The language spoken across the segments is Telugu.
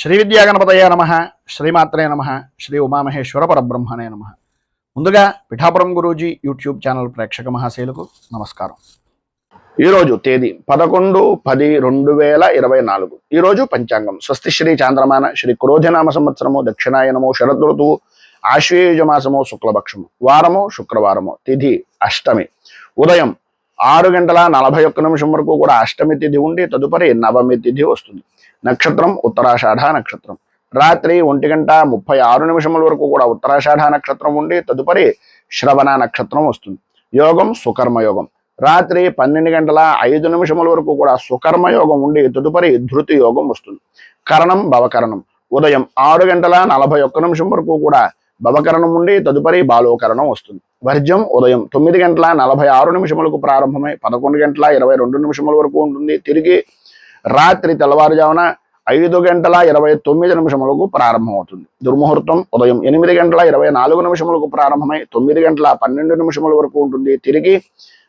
శ్రీ విద్యాగణపతయ నమ. శ్రీమాత్రే నమ. శ్రీ ఉమామహేశ్వర పరబ్రహ్మణే నమ. ముందుగా పిఠాపురం గురూజీ యూట్యూబ్ ఛానల్ ప్రేక్షక మహాశైలకు నమస్కారం. ఈరోజు తేదీ 11/10/2024. ఈరోజు పంచాంగం స్వస్తి శ్రీ చాంద్రమాన శ్రీ క్రోధినామ సంవత్సరము దక్షిణాయనము శరద్ ఋతువు ఆశ్వేయుజ మాసము శుక్లపక్షము వారము శుక్రవారము తిథి అష్టమి. ఉదయం 6:41 వరకు కూడా అష్టమి తిథి ఉండి తదుపరి నవమి తిథి వస్తుంది. నక్షత్రం ఉత్తరాషాఢ నక్షత్రం. రాత్రి 1:36 వరకు కూడా ఉత్తరాషాఢ నక్షత్రం ఉండి తదుపరి శ్రవణ నక్షత్రం వస్తుంది. యోగం సుకర్మయోగం. రాత్రి 12:05 వరకు కూడా సుకర్మయోగం ఉండి తదుపరి ధృతి యోగం వస్తుంది. కరణం భవకరణం. ఉదయం 6:41 వరకు కూడా భవకరణం ఉండి తదుపరి బాలోకరణం వస్తుంది. వర్జ్యం ఉదయం 9:46 ప్రారంభమై 11:22 వరకు ఉంటుంది. తిరిగి రాత్రి తెల్లవారుజామున 5:29 ప్రారంభమవుతుంది. దుర్ముహూర్తం ఉదయం 8:24 ప్రారంభమై 9:12 వరకు ఉంటుంది. తిరిగి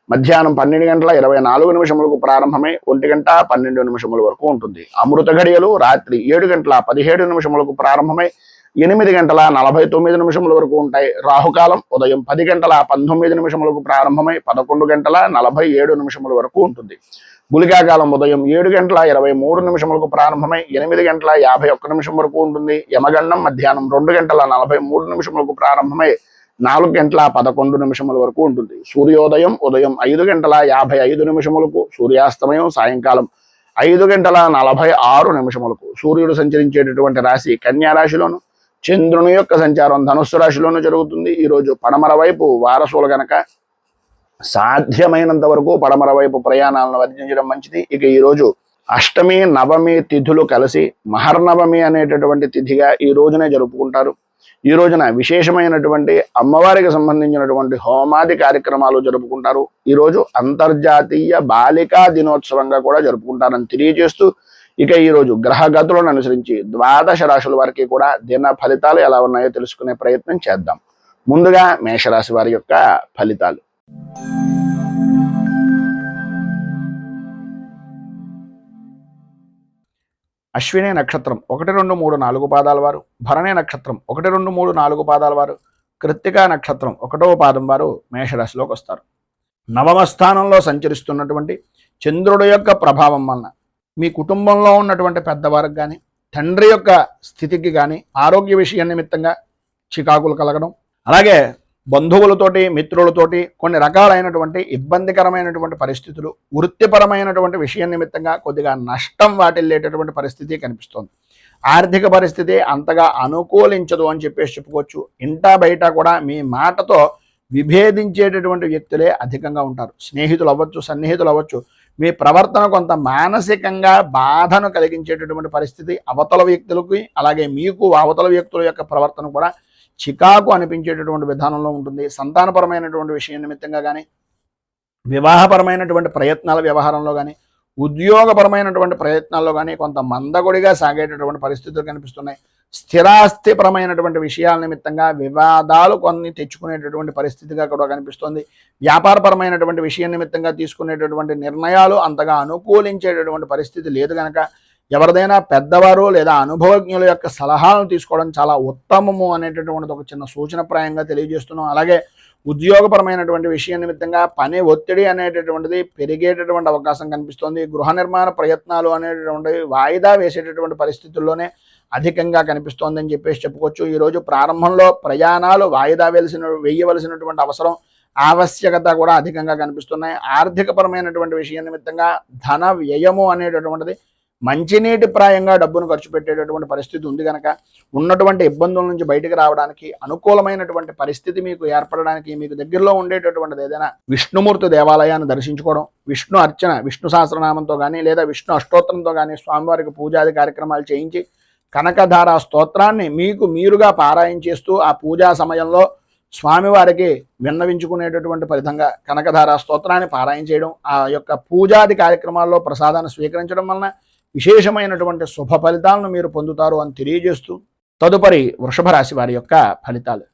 మధ్యాహ్నం 12:24 ప్రారంభమై 1:12 వరకు ఉంటుంది. అమృత ఘడియలు రాత్రి 7:17 ప్రారంభమై 8:49 వరకు ఉంటాయి. రాహుకాలం ఉదయం 10:19 ప్రారంభమై 11:47 వరకు ఉంటుంది. గుళికాకాలం ఉదయం 7:23 ప్రారంభమై 8:51 వరకు ఉంటుంది. యమగండం మధ్యాహ్నం 2:43 ప్రారంభమై 4:11 వరకు ఉంటుంది. సూర్యోదయం ఉదయం 5:55 సూర్యాస్తమయం సాయంకాలం 5:46 సూర్యుడు సంచరించేటటువంటి రాశి కన్యా రాశిలోను, చంద్రుని యొక్క సంచారం ధనుస్సు రాశిలోను జరుగుతుంది. ఈరోజు పడమర వైపు వారసులు గనక సాధ్యమైనంత వరకు పడమర వైపు ప్రయాణాలను వర్జించడం మంచిది. ఇక ఈరోజు అష్టమి నవమి తిథులు కలిసి మహర్నవమి అనేటటువంటి తిథిగా ఈ రోజునే జరుపుకుంటారు. ఈ రోజున విశేషమైనటువంటి అమ్మవారికి సంబంధించినటువంటి హోమాది కార్యక్రమాలు జరుపుకుంటారు. ఈరోజు అంతర్జాతీయ బాలికా దినోత్సవంగా కూడా జరుపుకుంటారని తెలియజేస్తూ, ఇక ఈరోజు గ్రహగతులను అనుసరించి 12 రాశుల వారికి కూడా దిన ఫలితాలు ఎలా ఉన్నాయో తెలుసుకునే ప్రయత్నం చేద్దాం. ముందుగా మేషరాశి వారి యొక్క ఫలితాలు. అశ్విని నక్షత్రం 1, 2, 3, 4 పాదాల వారు, భరణి నక్షత్రం 1, 2, 3, 4 పాదాల వారు, కృత్తికా నక్షత్రం 1వ పాదం వారు మేషరాశిలోకి వస్తారు. నవమ స్థానంలో సంచరిస్తున్నటువంటి చంద్రుడి యొక్క ప్రభావం వలన మీ కుటుంబంలో ఉన్నటువంటి పెద్దవారికి కానీ తండ్రి యొక్క స్థితికి కానీ ఆరోగ్య విషయం నిమిత్తంగా చికాకులు కలగడం, అలాగే బంధువులతోటి మిత్రులతోటి కొన్ని రకాలైనటువంటి ఇబ్బందికరమైనటువంటి పరిస్థితులు, వృత్తిపరమైనటువంటి విషయం నిమిత్తంగా కొద్దిగా నష్టం వాటిల్లేటటువంటి పరిస్థితి కనిపిస్తోంది. ఆర్థిక పరిస్థితి అంతగా అనుకూలించదు అని చెప్పుకోవచ్చు. ఇంటా బయట కూడా మీ మాటతో విభేదించేటటువంటి వ్యక్తులే అధికంగా ఉంటారు. స్నేహితులు అవ్వచ్చు, సన్నిహితులు అవ్వచ్చు. మీ ప్రవర్తన కొంత మానసికంగా బాధను కలిగించేటటువంటి పరిస్థితి అవతల వ్యక్తులకి, అలాగే మీకు అవతల వ్యక్తుల యొక్క ప్రవర్తన కూడా చికాకు అనిపించేటటువంటి విధానంలో ఉంటుంది. సంతానపరమైనటువంటి విషయం నిమిత్తంగా కానీ, వివాహపరమైనటువంటి ప్రయత్నాల వ్యవహారంలో కానీ, ఉద్యోగపరమైనటువంటి ప్రయత్నాల్లో కానీ కొంత మందకొడిగా సాగేటటువంటి పరిస్థితులు కనిపిస్తున్నాయి. స్థిరాస్తిపరమైనటువంటి విషయాల నిమిత్తంగా వివాదాలు కొన్ని తెచ్చుకునేటటువంటి పరిస్థితిగా కూడా కనిపిస్తుంది. వ్యాపారపరమైనటువంటి విషయం నిమిత్తంగా తీసుకునేటటువంటి నిర్ణయాలు అంతగా అనుకూలించేటటువంటి పరిస్థితి లేదు కనుక ఎవరిదైనా పెద్దవారు లేదా అనుభవజ్ఞుల యొక్క సలహాలను తీసుకోవడం చాలా ఉత్తమము అనేటటువంటిది ఒక చిన్న సూచనప్రాయంగా తెలియజేస్తున్నాం. అలాగే ఉద్యోగపరమైనటువంటి విషయం నిమిత్తంగా పని ఒత్తిడి అనేటటువంటిది పెరిగేటటువంటి అవకాశం కనిపిస్తుంది. గృహ నిర్మాణ ప్రయత్నాలు అనేటటువంటివి వాయిదా వేసేటటువంటి పరిస్థితుల్లోనే అధికంగా కనిపిస్తోందని చెప్పుకోవచ్చు. ఈరోజు ప్రారంభంలో ప్రయాణాలు వాయిదా వేయవలసినటువంటి అవసరం, ఆవశ్యకత కూడా అధికంగా కనిపిస్తున్నాయి. ఆర్థికపరమైనటువంటి విషయం నిమిత్తంగా ధన వ్యయము అనేటటువంటిది మంచినీటి ప్రాయంగా డబ్బును ఖర్చు పెట్టేటటువంటి పరిస్థితి ఉంది కనుక ఉన్నటువంటి ఇబ్బందుల నుంచి బయటకు రావడానికి అనుకూలమైనటువంటి పరిస్థితి మీకు ఏర్పడడానికి మీకు దగ్గరలో ఉండేటటువంటిది ఏదైనా విష్ణుమూర్తి దేవాలయాన్ని దర్శించుకోవడం, విష్ణు అర్చన విష్ణు సహస్రనామంతో కానీ లేదా విష్ణు అష్టోత్తరంతో కానీ స్వామివారికి పూజాది కార్యక్రమాలు చేయించి కనకధార స్తోత్రాన్ని మీకు మీరుగా పారాయణ చేస్తూ ఆ పూజా సమయంలో స్వామివారికి విన్నవించుకునేటటువంటి విధంగా కనకధార స్తోత్రాన్ని పారాయణ చేయడం, ఆ యొక్క పూజాది కార్యక్రమాల్లో ప్రసాదాన్ని స్వీకరించడం వలన విశేషమైనటువంటి శుభ ఫలితాలను మీరు పొందుతారు అని తెలియజేస్తూ, తదుపరి వృషభ రాశి వారి యొక్క ఫలితాలు.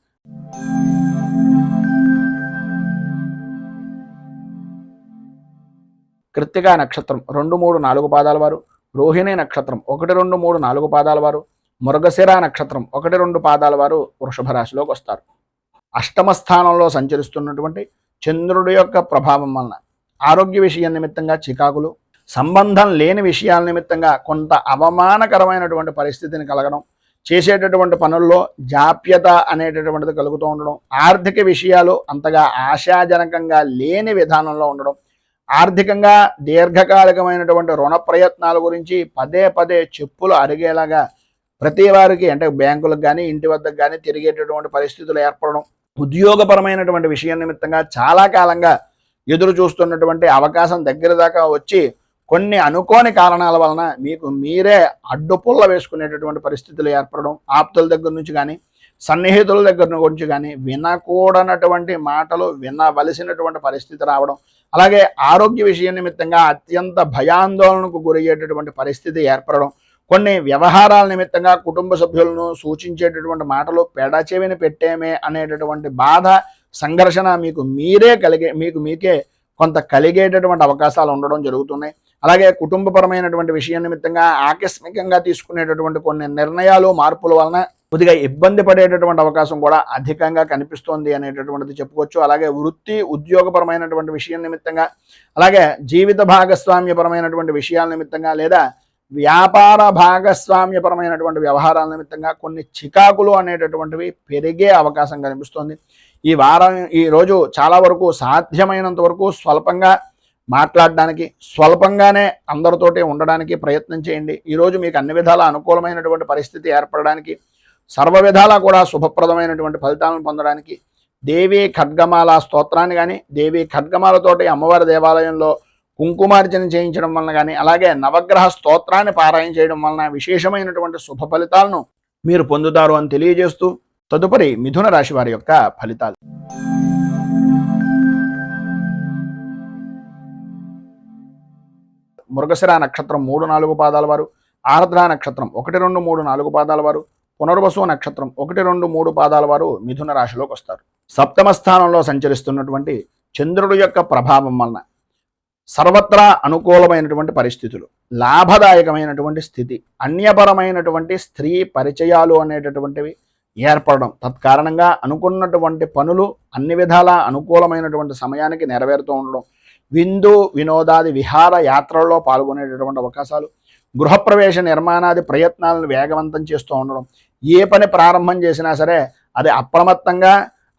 కృత్తికా నక్షత్రం 2, 3, 4 పాదాల వారు, రోహిణి నక్షత్రం 1, 2, 3, 4 పాదాల వారు, మృగశిర నక్షత్రం 1, 2 పాదాల వారు వృషభ రాశిలోకి వస్తారు. అష్టమ స్థానంలో సంచరిస్తున్నటువంటి చంద్రుడి యొక్క ప్రభావం వలన ఆరోగ్య విషయం నిమిత్తంగా చికాకులు, సంబంధం లేని విషయాల నిమిత్తంగా కొంత అవమానకరమైనటువంటి పరిస్థితిని కలగడం, చేసేటటువంటి పనుల్లో జాప్యత అనేటటువంటిది కలుగుతూ ఉండడం, ఆర్థిక విషయాలు అంతగా ఆశాజనకంగా లేని విధానంలో ఉండడం, ఆర్థికంగా దీర్ఘకాలికమైనటువంటి రుణ ప్రయత్నాల గురించి పదే పదే చెప్పులు అరిగేలాగా ప్రతి వారికి అంటే బ్యాంకులకు కానీ ఇంటి వద్దకు కానీ తిరిగేటటువంటి పరిస్థితులు ఏర్పడడం, ఉద్యోగపరమైనటువంటి విషయం నిమిత్తంగా చాలా కాలంగా ఎదురు చూస్తున్నటువంటి అవకాశం దగ్గర దాకా వచ్చి కొన్ని అనుకోని కారణాల వలన మీకు మీరే అడ్డుపుల్ల వేసుకునేటటువంటి పరిస్థితులు ఏర్పడడం, ఆప్తుల దగ్గర నుంచి కానీ సన్నిహితుల దగ్గర నుంచి కానీ వినకూడనటువంటి మాటలు వినవలసినటువంటి పరిస్థితి రావడం, అలాగే ఆరోగ్య విషయం నిమిత్తంగా అత్యంత భయాందోళనకు గురయ్యేటటువంటి పరిస్థితి ఏర్పడడం, కొన్ని వ్యవహారాల నిమిత్తంగా కుటుంబ సభ్యులను సూచించేటటువంటి మాటలు పెడచెవిని పెట్టేమే అనేటటువంటి బాధ సంఘర్షణ మీకు మీకే కొంత కలిగేటటువంటి అవకాశాలు ఉండడం జరుగుతున్నాయి. అలాగే కుటుంబపరమైనటువంటి విషయం నిమిత్తంగా ఆకస్మికంగా తీసుకునేటటువంటి కొన్ని నిర్ణయాలు మార్పుల వలన కొద్దిగా ఇబ్బంది పడేటటువంటి అవకాశం కూడా అధికంగా కనిపిస్తోంది అనేటటువంటిది చెప్పుకోవచ్చు. అలాగే వృత్తి ఉద్యోగపరమైనటువంటి విషయం నిమిత్తంగా, అలాగే జీవిత భాగస్వామ్యపరమైనటువంటి విషయాల నిమిత్తంగా లేదా వ్యాపార భాగస్వామ్యపరమైనటువంటి వ్యవహారాల నిమిత్తంగా కొన్ని చికాకులు అనేటటువంటివి పెరిగే అవకాశం కనిపిస్తోంది. ఈ రోజు చాలా వరకు సాధ్యమైనంత వరకు స్వల్పంగా మాట్లాడడానికి, స్వల్పంగానే అందరితోటి ఉండడానికి ప్రయత్నం చేయండి. ఈరోజు మీకు అన్ని విధాల అనుకూలమైనటువంటి పరిస్థితి ఏర్పడడానికి, సర్వ విధాలా కూడా శుభప్రదమైనటువంటి ఫలితాలను పొందడానికి దేవీ ఖడ్గమాల స్తోత్రాన్ని కానీ, దేవీ ఖడ్గమాలతోటి అమ్మవారి దేవాలయంలో కుంకుమార్జన చేయించడం వలన కానీ, అలాగే నవగ్రహ స్తోత్రాన్ని పారాయణ చేయడం వలన విశేషమైనటువంటి శుభ ఫలితాలను మీరు పొందుతారు అని తెలియజేస్తూ తదుపరి మిథున రాశి వారి యొక్క ఫలితాలు. మృగశిర నక్షత్రం 3, 4 పాదాల వారు, ఆర్ద్ర నక్షత్రం 1, 2, 3, 4 పాదాల వారు, పునర్వసు నక్షత్రం 1, 2, 3 పాదాల వారు మిథున రాశిలోకి వస్తారు. సప్తమ స్థానంలో సంచరిస్తున్నటువంటి చంద్రుడి యొక్క ప్రభావం వలన సర్వత్రా అనుకూలమైనటువంటి పరిస్థితులు, లాభదాయకమైనటువంటి స్థితి, అన్యపరమైనటువంటి స్త్రీ పరిచయాలు అనేటటువంటివి ఏర్పడడం, తత్కారణంగా అనుకున్నటువంటి పనులు అన్ని విధాలా అనుకూలమైనటువంటి సమయానికి నెరవేరుతూ ఉండడం, విందు వినోదాది విహార యాత్రల్లో పాల్గొనేటటువంటి అవకాశాలు, గృహప్రవేశ నిర్మాణాది ప్రయత్నాలను వేగవంతం చేస్తూ ఉండడం, ఏ పని ప్రారంభం చేసినా సరే అది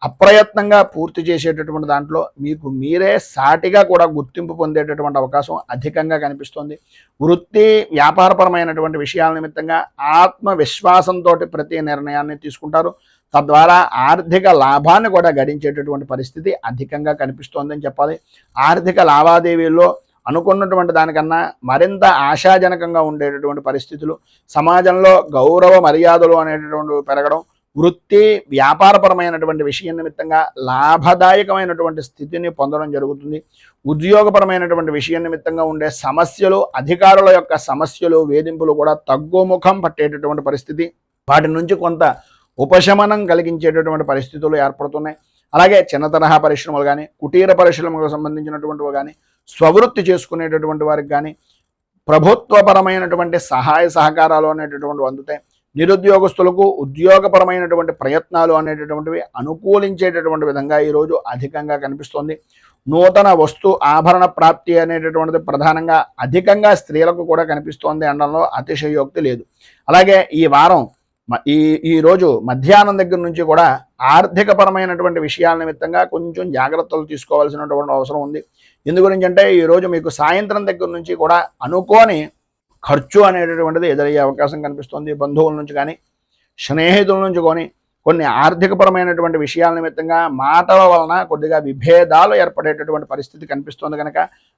అప్రయత్నంగా పూర్తి చేసేటటువంటి దాంట్లో మీకు మీరే సాటిగా కూడా గుర్తింపు పొందేటటువంటి అవకాశం అధికంగా కనిపిస్తుంది. వృత్తి వ్యాపారపరమైనటువంటి విషయాల నిమిత్తంగా ఆత్మవిశ్వాసంతో ప్రతి నిర్ణయాన్ని తీసుకుంటారు. తద్వారా ఆర్థిక లాభాన్ని కూడా గడించేటటువంటి పరిస్థితి అధికంగా కనిపిస్తోందని చెప్పాలి. ఆర్థిక లావాదేవీల్లో అనుకున్నటువంటి దానికన్నా మరింత ఆశాజనకంగా ఉండేటటువంటి పరిస్థితులు, సమాజంలో గౌరవ మర్యాదలు అనేటటువంటి పెరగడం, వృత్తి వ్యాపారపరమైనటువంటి విషయం నిమిత్తంగా లాభదాయకమైనటువంటి స్థితిని పొందడం జరుగుతుంది. ఉద్యోగపరమైనటువంటి విషయం నిమిత్తంగా ఉండే సమస్యలు, అధికారుల యొక్క సమస్యలు, వేధింపులు కూడా తగ్గుముఖం పట్టేటటువంటి పరిస్థితి, వాటి నుంచి కొంత ఉపశమనం కలిగించేటటువంటి పరిస్థితులు ఏర్పడుతున్నాయి. అలాగే చిన్న తరహా పరిశ్రమలు కానీ, కుటీర పరిశ్రమలకు సంబంధించినటువంటివి కానీ, స్వవృత్తి చేసుకునేటటువంటి వారికి కానీ ప్రభుత్వపరమైనటువంటి సహాయ సహకారాలు అనేటటువంటివి అందుతాయి. నిరుద్యోగస్తులకు ఉద్యోగపరమైనటువంటి ప్రయత్నాలు అనేటటువంటివి అనుకూలించేటటువంటి విధంగా ఈరోజు అధికంగా కనిపిస్తోంది. నూతన వస్తు ఆభరణ ప్రాప్తి అనేటటువంటిది ప్రధానంగా అధికంగా స్త్రీలకు కూడా కనిపిస్తోంది అనడంలో అతిశయోక్తి లేదు. అలాగే ఈ వారం ఈ రోజు మధ్యాహ్నం దగ్గర నుంచి కూడా ఆర్థికపరమైనటువంటి విషయాల నిమిత్తంగా కొంచెం జాగ్రత్తలు తీసుకోవాల్సినటువంటి అవసరం ఉంది. ఎందు గురించి అంటే ఈరోజు మీకు సాయంత్రం దగ్గర నుంచి కూడా అనుకోని ఖర్చు అనేటటువంటిది ఎదురయ్యే అవకాశం కనిపిస్తుంది. బంధువుల నుంచి కానీ, స్నేహితుల నుంచి కొన్ని ఆర్థికపరమైనటువంటి విషయాల నిమిత్తంగా మాటల వలన కొద్దిగా విభేదాలు ఏర్పడేటటువంటి పరిస్థితి కనిపిస్తుంది. కనుక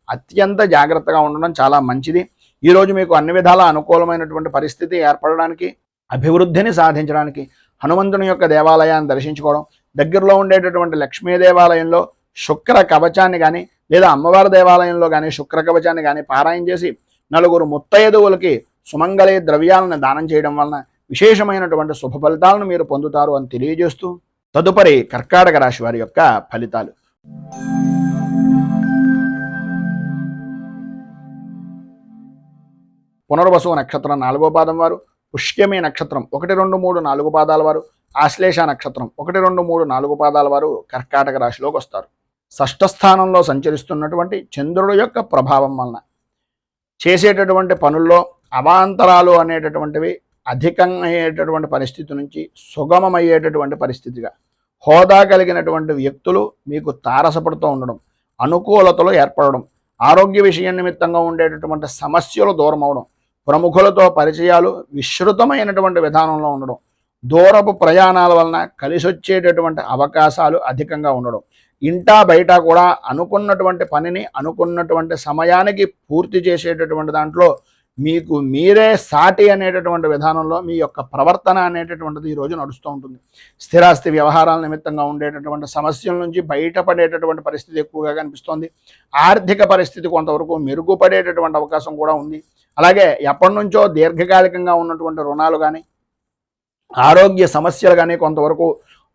అత్యంత జాగ్రత్తగా ఉండడం చాలా మంచిది. ఈరోజు మీకు అన్ని విధాల అనుకూలమైనటువంటి పరిస్థితి ఏర్పడడానికి, అభివృద్ధిని సాధించడానికి హనుమంతుని యొక్క దేవాలయాన్ని దర్శించుకోవడం, దగ్గరలో ఉండేటటువంటి లక్ష్మీ దేవాలయంలో శుక్ర కవచాన్ని కానీ లేదా అమ్మవారి దేవాలయంలో కానీ శుక్ర కవచాన్ని కానీ పారాయణ చేసి 4 ముత్తైదువులకి సుమంగళి ద్రవ్యాలను దానం చేయడం వలన విశేషమైనటువంటి శుభ ఫలితాలను మీరు పొందుతారు అని తెలియజేస్తూ తదుపరి కర్కాటక రాశి వారి యొక్క ఫలితాలు. పునర్వసు నక్షత్రం 4వ పాదం వారు, పుష్యమి నక్షత్రం 1, 2, 3, 4 పాదాల వారు, ఆశ్లేష నక్షత్రం 1, 2, 3, 4 పాదాల వారు కర్కాటక రాశిలోకి వస్తారు. షష్ఠ స్థానంలో సంచరిస్తున్నటువంటి చంద్రుడు యొక్క ప్రభావం వలన చేసేటటువంటి పనుల్లో అవాంతరాలు అనేటటువంటివి అధికమయ్యేటటువంటి పరిస్థితి నుంచి సుగమమయ్యేటటువంటి పరిస్థితిగా, హోదా కలిగినటువంటి వ్యక్తులు మీకు తారసపడుతూ ఉండడం, అనుకూలతలు ఏర్పడడం, ఆరోగ్య విషయం నిమిత్తంగా ఉండేటటువంటి సమస్యలు దూరం అవడం, ప్రముఖులతో పరిచయాలు విస్తృతమైనటువంటి విధానంలో ఉండడం, దూరపు ప్రయాణాల వలన కలిసొచ్చేటటువంటి అవకాశాలు అధికంగా ఉండడం, ఇంటా బయట కూడా అనుకున్నటువంటి పనిని అనుకున్నటువంటి సమయానికి పూర్తి చేసేటటువంటి దాంట్లో మీకు మీరే సాటి అనేటటువంటి విధానంలో మీ యొక్క ప్రవర్తన అనేటటువంటిది ఈరోజు నడుస్తూ ఉంటుంది. స్థిరాస్తి వ్యవహారాల నిమిత్తంగా ఉండేటటువంటి సమస్యల నుంచి బయటపడేటటువంటి పరిస్థితి ఎక్కువగా కనిపిస్తోంది. ఆర్థిక పరిస్థితి కొంతవరకు మెరుగుపడేటటువంటి అవకాశం కూడా ఉంది. అలాగే ఎప్పటి నుంచో దీర్ఘకాలికంగా ఉన్నటువంటి రుణాలు కానీ ఆరోగ్య సమస్యలు కానీ కొంతవరకు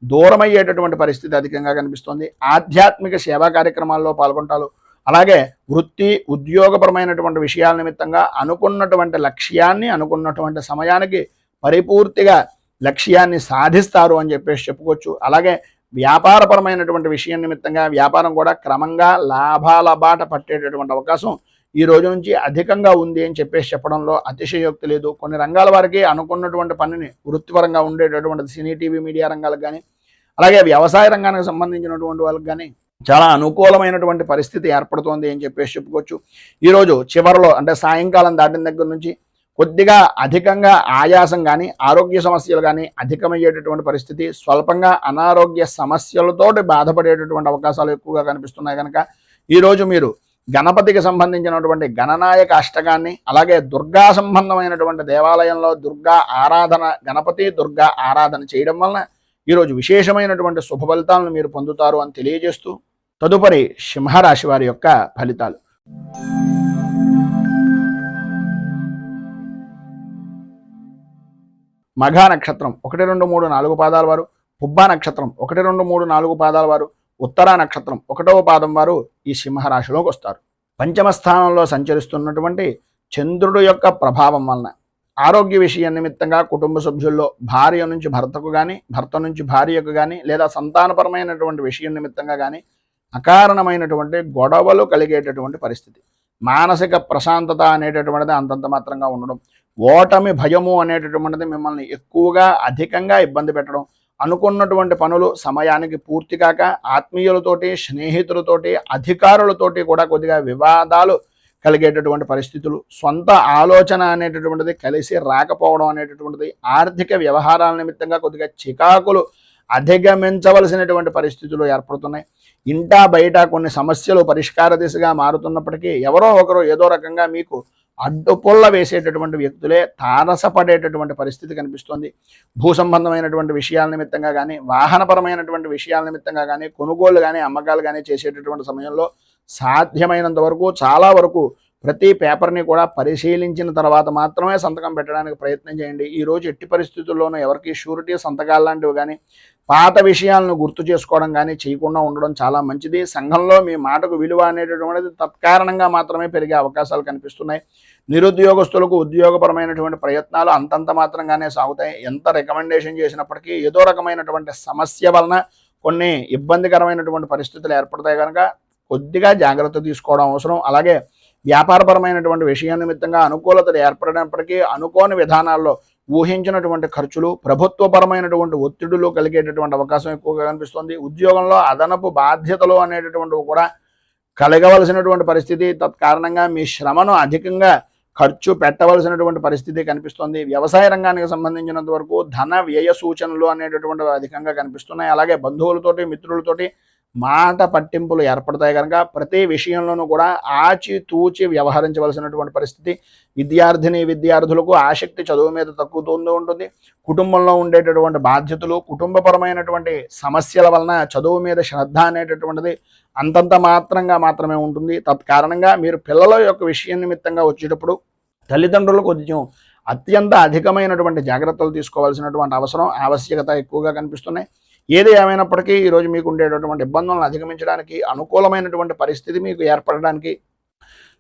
దూరమయ్యేటటువంటి పరిస్థితి అధికంగా కనిపిస్తోంది. ఆధ్యాత్మిక సేవా కార్యక్రమాల్లో పాల్గొంటారు. అలాగే వృత్తి ఉద్యోగపరమైనటువంటి విషయాల నిమిత్తంగా అనుకున్నటువంటి లక్ష్యాన్ని అనుకున్నటువంటి సమయానికి పరిపూర్తిగా లక్ష్యాన్ని సాధిస్తారు అని చెప్పేసి చెప్పుకోవచ్చు. అలాగే వ్యాపారపరమైనటువంటి విషయం నిమిత్తంగా వ్యాపారం కూడా క్రమంగా లాభాల బాట పట్టేటటువంటి అవకాశం ఈ రోజు నుంచి అధికంగా ఉంది అని చెప్పేసి చెప్పడంలో అతిశయోక్తి లేదు. కొన్ని రంగాల వారికి అనుకున్నటువంటి పనిని వృత్తిపరంగా ఉండేటటువంటి సినీ టీవీ మీడియా రంగాలకు కానీ అలాగే వ్యవసాయ రంగానికి సంబంధించినటువంటి వాళ్ళకి కానీ చాలా అనుకూలమైనటువంటి పరిస్థితి ఏర్పడుతోంది అని చెప్పేసి చెప్పుకోవచ్చు. ఈరోజు చివరిలో అంటే సాయంకాలం దాటిన దగ్గర నుంచి కొద్దిగా అధికంగా ఆయాసం కానీ ఆరోగ్య సమస్యలు కానీ అధికమయ్యేటటువంటి పరిస్థితి, స్వల్పంగా అనారోగ్య సమస్యలతోటి బాధపడేటటువంటి అవకాశాలు ఎక్కువగా కనిపిస్తున్నాయి. కనుక ఈరోజు మీరు గణపతికి సంబంధించినటువంటి గణనాయక అష్టకాన్ని అలాగే దుర్గా సంబంధమైనటువంటి దేవాలయంలో దుర్గా ఆరాధన, గణపతి దుర్గా ఆరాధన చేయడం వలన ఈరోజు విశేషమైనటువంటి శుభ ఫలితాలను మీరు పొందుతారు అని తెలియజేస్తూ తదుపరి సింహరాశి వారి యొక్క ఫలితాలు. మఘా నక్షత్రం 1, 2, 3, 4 పాదాల వారు, పుబ్బా నక్షత్రం 1, 2, 3, 4 పాదాల వారు, ఉత్తరా నక్షత్రం 1వ పాదం వారు ఈ సింహరాశిలోకి వస్తారు. పంచమ స్థానంలో సంచరిస్తున్నటువంటి చంద్రుడు యొక్క ప్రభావం వలన ఆరోగ్య విషయం నిమిత్తంగా కుటుంబ సభ్యుల్లో భార్య నుంచి భర్తకు కానీ భర్త నుంచి భార్యకు కానీ లేదా సంతానపరమైనటువంటి విషయం నిమిత్తంగా కానీ అకారణమైనటువంటి గొడవలు కలిగేటటువంటి పరిస్థితి, మానసిక ప్రశాంతత అనేటటువంటిది అంతంత మాత్రంగా ఉండడం, ఓటమి భయము అనేటటువంటిది మిమ్మల్ని ఎక్కువగా అధికంగా ఇబ్బంది పెట్టడం, అనుకున్నటువంటి పనులు సమయానికి పూర్తి కాక ఆత్మీయులతోటి స్నేహితులతోటి అధికారులతోటి కూడా కొద్దిగా వివాదాలు కలిగేటటువంటి పరిస్థితులు, సొంత ఆలోచన అనేటటువంటిది కలిసి రాకపోవడం అనేటటువంటిది, ఆర్థిక వ్యవహారాల నిమిత్తంగా కొద్దిగా చికాకులు అధిగమించవలసినటువంటి పరిస్థితులు ఏర్పడుతున్నాయి. ఇంటా బయట కొన్ని సమస్యలు పరిష్కార దిశగా మారుతున్నప్పటికీ ఎవరో ఒకరు ఏదో రకంగా మీకు అడ్డుపుల్ల వేసేటటువంటి వ్యక్తులే తారసపడేటటువంటి పరిస్థితి కనిపిస్తుంది. భూ సంబంధమైనటువంటి విషయాల నిమిత్తంగా కానీ వాహనపరమైనటువంటి విషయాల నిమిత్తంగా కానీ కొనుగోలు కానీ అమ్మకాలు కానీ చేసేటటువంటి సమయంలో సాధ్యమైనంత వరకు చాలా వరకు ప్రతి పేపర్ని కూడా పరిశీలించిన తర్వాత మాత్రమే సంతకం పెట్టడానికి ప్రయత్నం చేయండి. ఈరోజు ఎట్టి పరిస్థితుల్లోనూ ఎవరికి షూరిటీ సంతకాలు లాంటివి కానీ పాత విషయాలను గుర్తు చేసుకోవడం కానీ చేయకుండా ఉండడం చాలా మంచిది. సంఘంలో మీ మాటకు విలువ అనేటటువంటిది తత్కారణంగా మాత్రమే పెరిగే అవకాశాలు కనిపిస్తున్నాయి. నిరుద్యోగస్తులకు ఉద్యోగపరమైనటువంటి ప్రయత్నాలు అంతంత మాత్రంగానే సాగుతాయి. ఎంత రికమెండేషన్ చేసినప్పటికీ ఏదో రకమైనటువంటి సమస్య వలన కొన్ని ఇబ్బందికరమైనటువంటి పరిస్థితులు ఏర్పడతాయి. కనుక కొద్దిగా జాగ్రత్త తీసుకోవడం అవసరం. అలాగే వ్యాపారపరమైనటువంటి విషయం నిమిత్తంగా అనుకూలతలు ఏర్పడినప్పటికీ అనుకోని విధానాల్లో ఊహించినటువంటి ఖర్చులు, ప్రభుత్వపరమైనటువంటి ఒత్తిడులు కలిగేటటువంటి అవకాశం ఎక్కువగా కనిపిస్తుంది. ఉద్యోగంలో అదనపు బాధ్యతలు అనేటటువంటివి కూడా కలగవలసినటువంటి పరిస్థితి, తత్కారణంగా మీ శ్రమను అధికంగా ఖర్చు పెట్టవలసినటువంటి పరిస్థితి కనిపిస్తుంది. వ్యవసాయ రంగానికి సంబంధించినంత వరకు ధన వ్యయ సూచనలు అనేటటువంటివి అధికంగా కనిపిస్తున్నాయి. అలాగే బంధువులతోటి మిత్రులతోటి మాట పట్టింపులు ఏర్పడతాయి. కనుక ప్రతి విషయంలోనూ కూడా ఆచితూచి వ్యవహరించవలసినటువంటి పరిస్థితి. విద్యార్థులకు ఆసక్తి చదువు మీద తగ్గుతూ ఉంటుంది. కుటుంబంలో ఉండేటటువంటి బాధ్యతలు, కుటుంబపరమైనటువంటి సమస్యల వలన చదువు మీద శ్రద్ధ అనేటటువంటిది అంతంత మాత్రమే ఉంటుంది. తత్కారణంగా మీరు పిల్లల యొక్క విషయం నిమిత్తంగా వచ్చేటప్పుడు తల్లిదండ్రులు కొంచెం అత్యంత అధికమైనటువంటి జాగ్రత్తలు తీసుకోవాల్సినటువంటి ఆవశ్యకత ఎక్కువగా కనిపిస్తున్నాయి. ఏది ఏమైనప్పటికీ ఈరోజు మీకు ఉండేటటువంటి ఇబ్బందులను అధిగమించడానికి అనుకూలమైనటువంటి పరిస్థితి మీకు ఏర్పడడానికి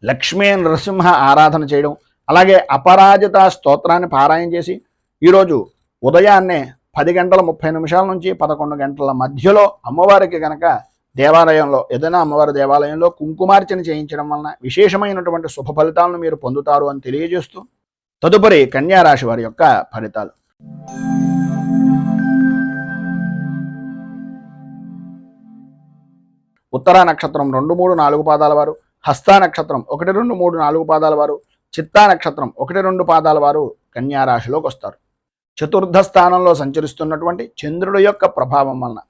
లక్ష్మీ నరసింహ ఆరాధన చేయడం, అలాగే అపరాజిత స్తోత్రాన్ని పారాయణ చేసి ఈరోజు ఉదయాన్నే 10:30 నుంచి 11 గంటల మధ్యలో అమ్మవారికి కనుక దేవాలయంలో ఏదైనా అమ్మవారి దేవాలయంలో కుంకుమార్చన చేయించడం వలన విశేషమైనటువంటి శుభ ఫలితాలను మీరు పొందుతారు అని తెలియజేస్తూ తదుపరి కన్యా రాశి వారి యొక్క ఫలితాలు. ఉత్తరా నక్షత్రం 2, 3, 4 పాదాల వారు, హస్తా నక్షత్రం 1, 2, 3, 4 పాదాల వారు, చిత్తా నక్షత్రం 1, 2 పాదాల వారు కన్యా రాశిలోకి వస్తారు. చతుర్థ స్థానంలో సంచరిస్తున్నటువంటి చంద్రుడి యొక్క ప్రభావం వలన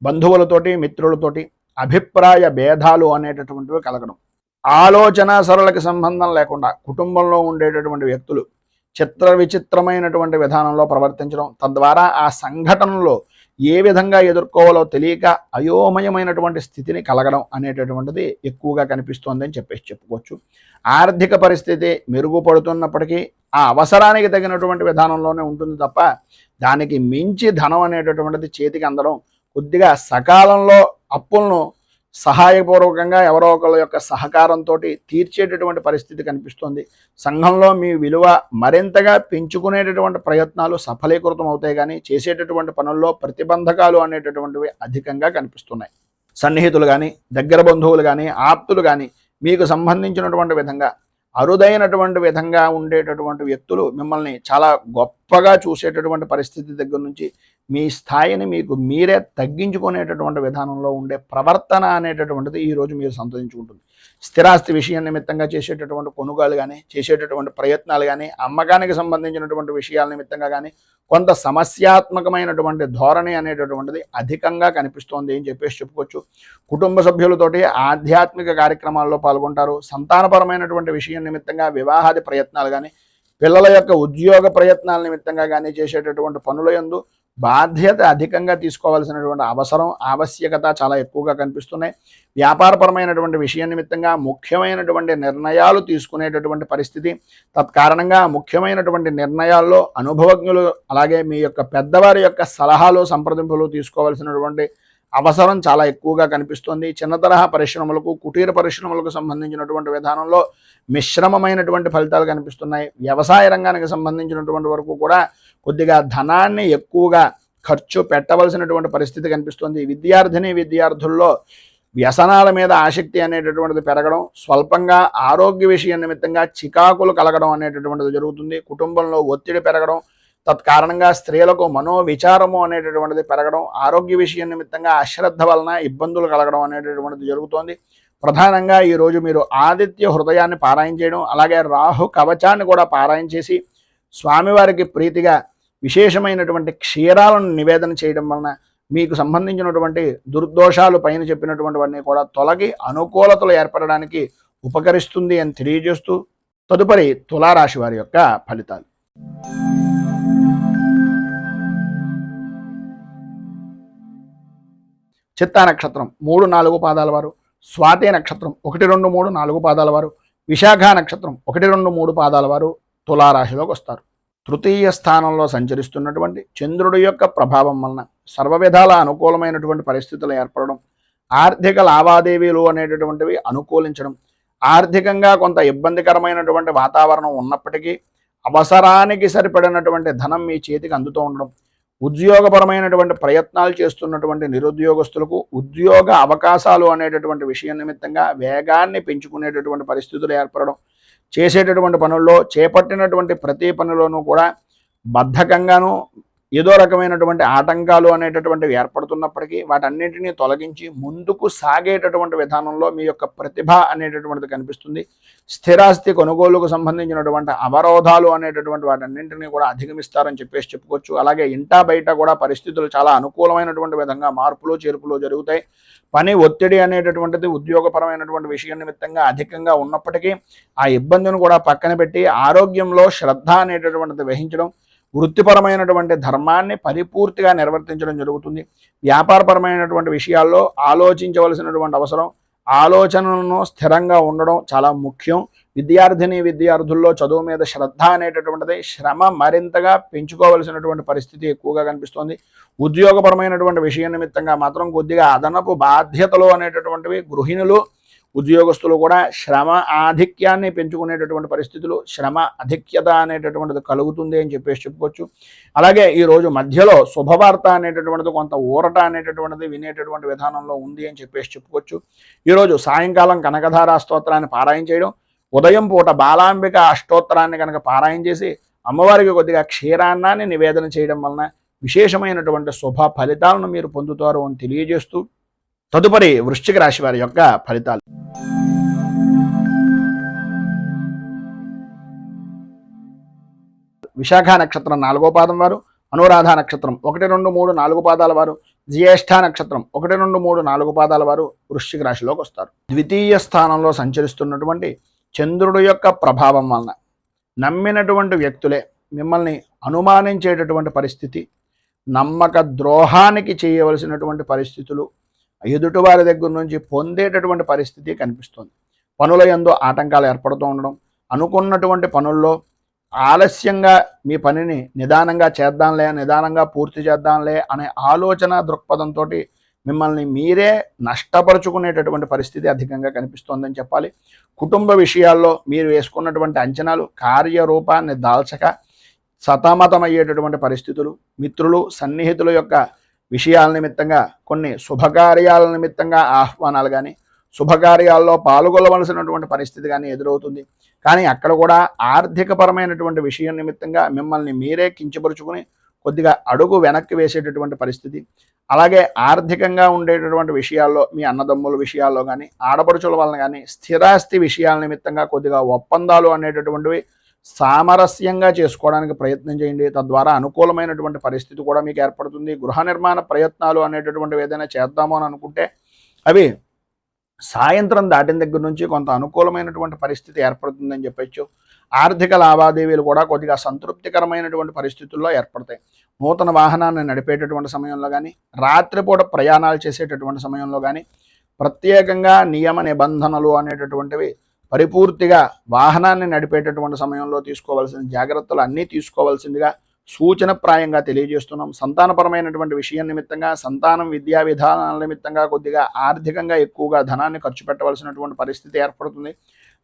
బంధువులతోటి మిత్రులతోటి అభిప్రాయ భేదాలు అనేటటువంటివి కలగడం, ఆలోచన సరళకి సంబంధం లేకుండా కుటుంబంలో ఉండేటటువంటి వ్యక్తులు చిత్ర విచిత్రమైనటువంటి విధానంలో ప్రవర్తించడం, తద్వారా ఆ సంఘటనలో ఏ విధంగా ఎదుర్కోవాలో తెలియక అయోమయమైనటువంటి స్థితిని కలగడం అనేటటువంటిది ఎక్కువగా కనిపిస్తోంది అని చెప్పుకోవచ్చు. ఆర్థిక పరిస్థితి మెరుగుపడుతున్నప్పటికీ ఆ అవసరానికి తగినటువంటి విధానంలోనే ఉంటుంది తప్ప దానికి మించి ధనం అనేటటువంటిది చేతికి అందడం, కొద్దిగా సకాలంలో అప్పులను సహాయపూర్వకంగా ఎవరో ఒకళ్ళ యొక్క సహకారంతో తీర్చేటటువంటి పరిస్థితి కనిపిస్తుంది. సంఘంలో మీ విలువ మరింతగా పెంచుకునేటటువంటి ప్రయత్నాలు సఫలీకృతం అవుతాయి, కానీ చేసేటటువంటి పనుల్లో ప్రతిబంధకాలు అనేటటువంటివి అధికంగా కనిపిస్తున్నాయి. సన్నిహితులు కానీ, దగ్గర బంధువులు కానీ, ఆప్తులు కానీ మీకు సంబంధించినటువంటి విధంగా అరుదైనటువంటి విధంగా ఉండేటటువంటి వ్యక్తులు మిమ్మల్ని చాలా గొప్పగా చూసేటటువంటి పరిస్థితి దగ్గర నుంచి మీ స్థాయిని మీకు మీరే తగ్గించుకునేటటువంటి విధానంలో ఉండే ప్రవర్తన అనేటటువంటిది ఈరోజు మీరు సంతరించుకుంటుంది. స్థిరాస్తి విషయం నిమిత్తంగా చేసేటటువంటి కొనుగోలు కానీ, చేసేటటువంటి ప్రయత్నాలు కానీ, అమ్మకానికి సంబంధించినటువంటి విషయాల నిమిత్తంగా కానీ కొంత సమస్యాత్మకమైనటువంటి ధోరణి అనేటటువంటిది అధికంగా కనిపిస్తోంది అని చెప్పుకోవచ్చు. కుటుంబ సభ్యులతోటి ఆధ్యాత్మిక కార్యక్రమాల్లో పాల్గొంటారు. సంతానపరమైనటువంటి విషయం నిమిత్తంగా వివాహాది ప్రయత్నాలు కానీ, పిల్లల యొక్క ఉద్యోగ ప్రయత్నాల నిమిత్తంగా కానీ చేసేటటువంటి పనుల యందు బాధ్యత అధికంగా తీసుకోవాల్సినటువంటి అవసరం, ఆవశ్యకత చాలా ఎక్కువగా కనిపిస్తున్నాయి. వ్యాపారపరమైనటువంటి విషయం నిమిత్తంగా ముఖ్యమైనటువంటి నిర్ణయాలు తీసుకునేటటువంటి పరిస్థితి, తత్కారణంగా ముఖ్యమైనటువంటి నిర్ణయాల్లో అనుభవజ్ఞులు అలాగే మీ యొక్క పెద్దవారి యొక్క సలహాలు సంప్రదింపులు తీసుకోవాల్సినటువంటి అవసరం చాలా ఎక్కువగా కనిపిస్తుంది. చిన్న తరహా పరిశ్రమలకు, కుటీర పరిశ్రమలకు సంబంధించినటువంటి విధానంలో మిశ్రమమైనటువంటి ఫలితాలు కనిపిస్తున్నాయి. వ్యవసాయ రంగానికి సంబంధించినటువంటి వరకు కూడా కొద్దిగా ధనాన్ని ఎక్కువగా ఖర్చు పెట్టవలసినటువంటి పరిస్థితి కనిపిస్తుంది. విద్యార్థుల్లో వ్యసనాల మీద ఆసక్తి అనేటటువంటిది పెరగడం, స్వల్పంగా ఆరోగ్య విషయం నిమిత్తంగా చికాకులు కలగడం అనేటటువంటిది జరుగుతుంది. కుటుంబంలో ఒత్తిడి పెరగడం, తత్కారణంగా స్త్రీలకు మనోవిచారము అనేటటువంటిది పెరగడం, ఆరోగ్య విషయం నిమిత్తంగా అశ్రద్ధ వలన ఇబ్బందులు కలగడం అనేటటువంటిది జరుగుతోంది. ప్రధానంగా ఈరోజు మీరు ఆదిత్య హృదయాన్ని పారాయణ చేయడం, అలాగే రాహు కవచాన్ని కూడా పారాయణ చేసి స్వామివారికి ప్రీతిగా విశేషమైనటువంటి క్షీరాలను నివేదన చేయడం వలన మీకు సంబంధించినటువంటి దుర్దోషాలు పైన చెప్పినటువంటివన్నీ కూడా తొలగి అనుకూలతలు ఏర్పడడానికి ఉపకరిస్తుంది అని తెలియజేస్తూ తదుపరి తులారాశి వారి యొక్క ఫలితాలు. చిత్తా నక్షత్రం 3, 4 పాదాల వారు, స్వాతి నక్షత్రం 1, 2, 3, 4 పాదాల వారు, విశాఖ నక్షత్రం 1, 2, 3 పాదాల వారు తులారాశిలోకి వస్తారు. తృతీయ స్థానంలో సంచరిస్తున్నటువంటి చంద్రుడి యొక్క ప్రభావం వలన సర్వ విధాల అనుకూలమైనటువంటి పరిస్థితులు ఏర్పడడం, ఆర్థిక లావాదేవీలు అనేటటువంటివి అనుకూలించడం, ఆర్థికంగా కొంత ఇబ్బందికరమైనటువంటి వాతావరణం ఉన్నప్పటికీ అవసరానికి సరిపడినటువంటి ధనం మీ చేతికి అందుతూ ఉండడం, ఉద్యోగపరమైనటువంటి ప్రయత్నాలు చేస్తున్నటువంటి నిరుద్యోగస్తులకు ఉద్యోగ అవకాశాలు అనేటటువంటి విషయం నిమిత్తంగా వేగాన్ని పెంచుకునేటటువంటి పరిస్థితులు ఏర్పడడం, చేసేటటువంటి పనుల్లో చేపట్టినటువంటి ప్రతి పనిలోనూ కూడా బద్ధకంగాను ఏదో రకమైనటువంటి ఆటంకాలు అనేటటువంటివి ఏర్పడుతున్నప్పటికీ వాటన్నింటినీ తొలగించి ముందుకు సాగేటటువంటి విధానంలో మీ యొక్క ప్రతిభ అనేటటువంటిది కనిపిస్తుంది. స్థిరాస్తి కొనుగోలుకు సంబంధించినటువంటి అవరోధాలు అనేటటువంటి వాటన్నింటినీ కూడా అధిగమిస్తారని చెప్పుకోవచ్చు. అలాగే ఇంటా బయట కూడా పరిస్థితులు చాలా అనుకూలమైనటువంటి విధంగా మార్పులు చేర్పులు జరుగుతాయి. పని ఒత్తిడి అనేటటువంటిది ఉద్యోగపరమైనటువంటి విషయం నిమిత్తంగా అధికంగా ఉన్నప్పటికీ ఆ ఇబ్బందిని కూడా పక్కన పెట్టి ఆరోగ్యంలో శ్రద్ధ అనేటటువంటిది వహించడం, వృత్తిపరమైనటువంటి ధర్మాన్ని పరిపూర్తిగా నిర్వర్తించడం జరుగుతుంది. వ్యాపారపరమైనటువంటి విషయాల్లో ఆలోచించవలసినటువంటి అవసరం, ఆలోచనలను స్థిరంగా ఉండడం చాలా ముఖ్యం. విద్యార్థుల్లో చదువు మీద శ్రద్ధ అనేటటువంటిది శ్రమ మరింతగా పెంచుకోవలసినటువంటి పరిస్థితి ఎక్కువగా కనిపిస్తోంది. ఉద్యోగపరమైనటువంటి విషయం నిమిత్తంగా మాత్రం కొద్దిగా అదనపు బాధ్యతలు అనేటటువంటివి గృహిణులు ఉద్యోగస్తులు కూడా శ్రమ ఆధిక్యాన్ని పెంచుకునేటటువంటి పరిస్థితులు, శ్రమ అధిక్యత అనేటటువంటిది కలుగుతుంది అని చెప్పేసి చెప్పుకోవచ్చు. అలాగే ఈరోజు మధ్యలో శుభవార్త అనేటటువంటిది, కొంత ఊరట అనేటటువంటిది వినేటటువంటి విధానంలో ఉంది అని చెప్పేసి చెప్పుకోవచ్చు. ఈరోజు సాయంకాలం కనకధారా స్తోత్రాన్ని పారాయణ చేయడం, ఉదయం పూట బాలాంబిక అష్టోత్తరాన్ని కనుక పారాయణ చేసి అమ్మవారికి కొద్దిగా క్షీరాన్నాన్ని నివేదన చేయడం వలన విశేషమైనటువంటి శుభ ఫలితాలను మీరు పొందుతారు అని తెలియజేస్తూ, తదుపరి వృశ్చిక రాశి వారి యొక్క ఫలితాలు. విశాఖ నక్షత్రం 4వ పాదం వారు, అనురాధ నక్షత్రం 1, 2, 3, 4 పాదాల వారు, జ్యేష్ఠ నక్షత్రం 1, 2, 3, 4 పాదాల వారు వృశ్చిక రాశిలోకి వస్తారు. ద్వితీయ స్థానంలో సంచరిస్తున్నటువంటి చంద్రుడు యొక్క ప్రభావం వలన నమ్మినటువంటి వ్యక్తులే మిమ్మల్ని అనుమానించేటటువంటి పరిస్థితి, నమ్మక ద్రోహానికి చేయవలసినటువంటి పరిస్థితులు ఎదుటివారి దగ్గర నుంచి పొందేటటువంటి పరిస్థితి కనిపిస్తుంది. పనుల యందు ఆటంకాలు ఏర్పడుతూ ఉండడం, అనుకున్నటువంటి పనుల్లో ఆలస్యంగా మీ పనిని నిదానంగా పూర్తి చేద్దాంలే అనే ఆలోచన దృక్పథంతో మిమ్మల్ని మీరే నష్టపరుచుకునేటటువంటి పరిస్థితి అధికంగా కనిపిస్తోందని చెప్పాలి. కుటుంబ విషయాల్లో మీరు వేసుకున్నటువంటి అంచనాలు కార్యరూపాన్ని దాల్చక సతమతమయ్యేటటువంటి పరిస్థితులు, మిత్రులు సన్నిహితుల యొక్క విషయాల నిమిత్తంగా, కొన్ని శుభకార్యాల నిమిత్తంగా ఆహ్వానాలు కానీ, శుభకార్యాల్లో పాల్గొనవలసినటువంటి పరిస్థితి కానీ ఎదురవుతుంది. కానీ అక్కడ కూడా ఆర్థికపరమైనటువంటి విషయం నిమిత్తంగా మిమ్మల్ని మీరే కించపరుచుకుని కొద్దిగా అడుగు వెనక్కి వేసేటటువంటి పరిస్థితి. అలాగే ఆర్థికంగా ఉండేటటువంటి విషయాల్లో, మీ అన్నదమ్ముల విషయాల్లో కానీ, ఆడపడుచుల వలన కానీ, స్థిరాస్తి విషయాల నిమిత్తంగా కొద్దిగా ఒప్పందాలు అనేటటువంటివి సామరస్యంగా చేసుకోవడానికి ప్రయత్నం చేయండి. తద్వారా అనుకూలమైనటువంటి పరిస్థితి కూడా మీకు ఏర్పడుతుంది. గృహ నిర్మాణ ప్రయత్నాలు అనేటటువంటివి ఏదైనా చేద్దాము అని అనుకుంటే అవి సాయంత్రం దాటిన దగ్గర నుంచి కొంత అనుకూలమైనటువంటి పరిస్థితి ఏర్పడుతుందని చెప్పచ్చు. ఆర్థిక లావాదేవీలు కూడా కొద్దిగా సంతృప్తికరమైనటువంటి పరిస్థితుల్లో ఏర్పడతాయి. నూతన వాహనాన్ని నడిపేటటువంటి సమయంలో కానీ, రాత్రిపూట ప్రయాణాలు చేసేటటువంటి సమయంలో కానీ, ప్రత్యేకంగా నియమ నిబంధనలు అనేటటువంటివి పరిపూర్తిగా వాహనాన్ని నడిపేటటువంటి సమయంలో తీసుకోవాల్సిన జాగ్రత్తలు అన్నీ తీసుకోవాల్సిందిగా సూచనప్రాయంగా తెలియజేస్తున్నాం. సంతానపరమైనటువంటి విషయం నిమిత్తంగా, సంతానం విద్యా విధానాల నిమిత్తంగా కొద్దిగా ఆర్థికంగా ఎక్కువగా ధనాన్ని ఖర్చు పెట్టవలసినటువంటి పరిస్థితి ఏర్పడుతుంది.